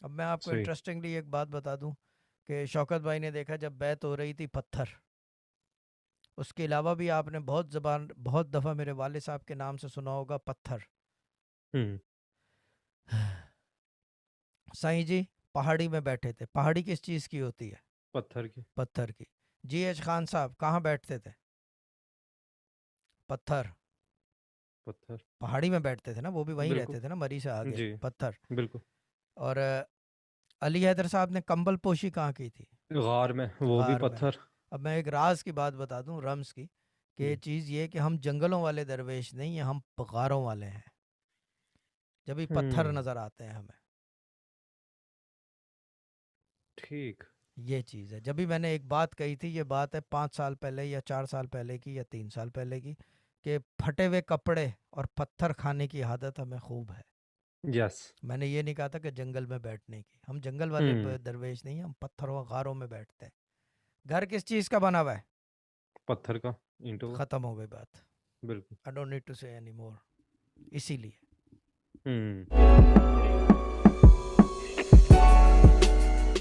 अब मैं आपको सही। इंटरेस्टिंगली एक बात बता दूं कि शौकत भाई ने देखा जब बैत हो रही थी पत्थर, उसके अलावा भी आपने बहुत दफ़ा मेरे वाले साहब के नाम से सुना होगा पत्थर। हम्म। साईं जी पहाड़ी में बैठे थे। पहाड़ी किस चीज़ की होती है? पत्थर की। पत्थर की। जी एच खान साहब कहाँ बैठते थे? पत्थर। पत्थर। पहाड़ी में बैठते थे ना, वो भी वहीं बिल्कुल। रहते थे ना, मरी से आगे। जी। पत्थर। बिल्कुल। और अली हैदर साहब ने कंबल पोशी कहाँ की थी? गार में, वो भी गार में। पत्थर। अब मैं एक राज की बात बता दूं, रम्स की, कि हम्म। चीज़ ये कि हम जंगलों वाले दरवेश नहीं हैं, हम गारों वाले हैं। जब भी पत्थर हम्म। नज़र आते हैं हमें, ठीक। ये चीज़ है। जब भी मैंने एक बात कही थी, ये बात है 5 साल पहले या 4 साल पहले की या 3 साल पहले की, कि फटे हुए कपड़े और पत्थर खाने की आदत हमें खूब है। यस। मैंने ये नहीं कहा था कि जंगल में बैठने की। हम जंगल वाले हम्म। दरवेश नहीं हैं, हम पत्थरों और गारों में बैठते हैं। घर किस चीज़ का बना हुआ है? पत्थर का, ईंटों का। ख़त्म हो गई बात। बिल्कुल। आई डोंट नीड टू से एनी मोर। इसीलिए हम्म।